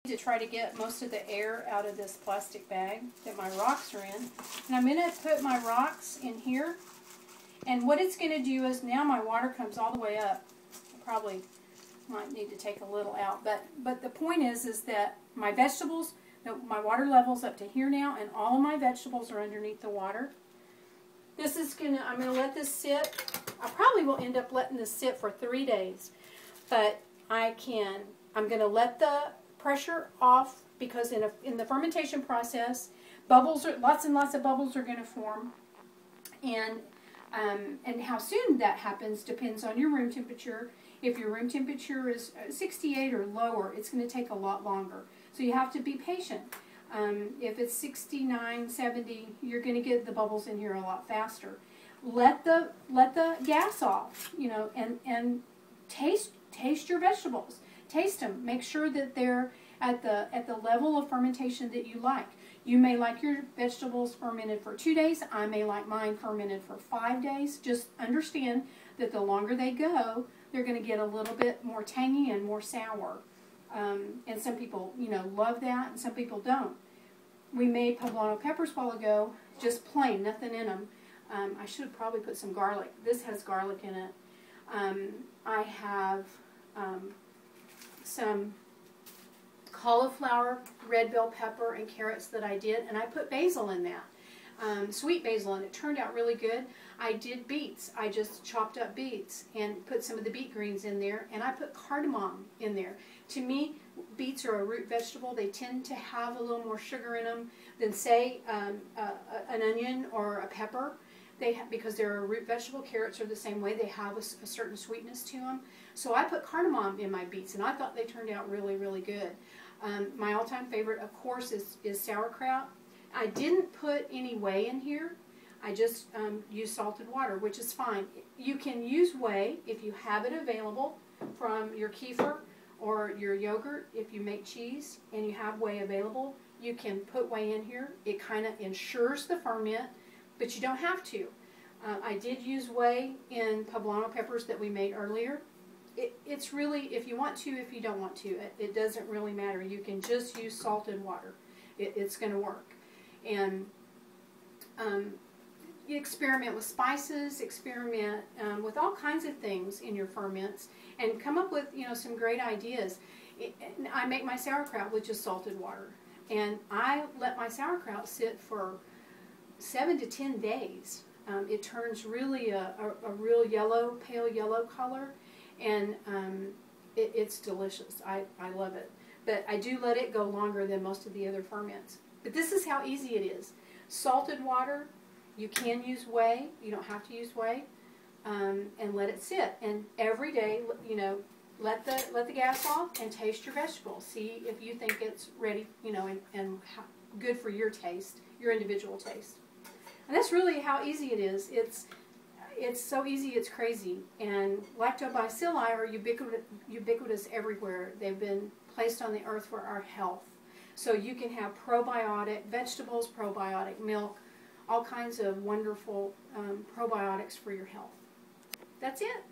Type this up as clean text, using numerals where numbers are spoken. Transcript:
To try to get most of the air out of this plastic bag that my rocks are in. And I'm going to put my rocks in here. And what it's going to do is now my water comes all the way up. I probably might need to take a little out. But the point is that my vegetables, my water level's up to here now, and all of my vegetables are underneath the water. This is I'm going to let this sit. I probably will end up letting this sit for 3 days. But I'm going to let the pressure off, because in the fermentation process, lots and lots of bubbles are going to form, and how soon that happens depends on your room temperature. If your room temperature is 68 or lower, it's going to take a lot longer. So you have to be patient. If it's 69, 70, you're going to get the bubbles in here a lot faster. Let the gas off, and taste your vegetables. Taste them. Make sure that they're at the level of fermentation that you like. You may like your vegetables fermented for 2 days. I may like mine fermented for 5 days. Just understand that the longer they go, they're going to get a little bit more tangy and more sour. And some people, love that, and some people don't. We made poblano peppers a while ago, just plain, nothing in them. I should have probably put some garlic. This has garlic in it. I have some cauliflower, red bell pepper, and carrots that I did, and I put basil in that, sweet basil, and it turned out really good. I did beets. I just chopped up beets and put some of the beet greens in there, and I put cardamom in there. To me, beets are a root vegetable. They tend to have a little more sugar in them than, say, an onion or a pepper. Because they're a root vegetable. Carrots are the same way. They have a certain sweetness to them. So I put cardamom in my beets, and I thought they turned out really, really good. My all-time favorite, of course, is sauerkraut. I didn't put any whey in here. I just used salted water, which is fine. You can use whey if you have it available from your kefir or your yogurt. If you make cheese and you have whey available, you can put whey in here. It kind of ensures the ferment, but you don't have to. I did use whey in poblano peppers that we made earlier. It's really, if you want to, if you don't want to, it doesn't really matter. You can just use salted water. It's going to work. And you experiment with spices, experiment with all kinds of things in your ferments, and come up with some great ideas. I make my sauerkraut with just salted water, and I let my sauerkraut sit for 7 to 10 days. It turns really a real yellow, pale yellow color, and it's delicious. I love it. But I do let it go longer than most of the other ferments. But this is how easy it is. Salted water, you can use whey. You don't have to use whey. And let it sit. And every day, let the gas off and taste your vegetables. See if you think it's ready, and good for your taste, your individual taste. And that's really how easy it is. It's so easy, it's crazy. And lactobacilli are ubiquitous everywhere. They've been placed on the earth for our health. So you can have probiotic vegetables, probiotic milk, all kinds of wonderful probiotics for your health. That's it.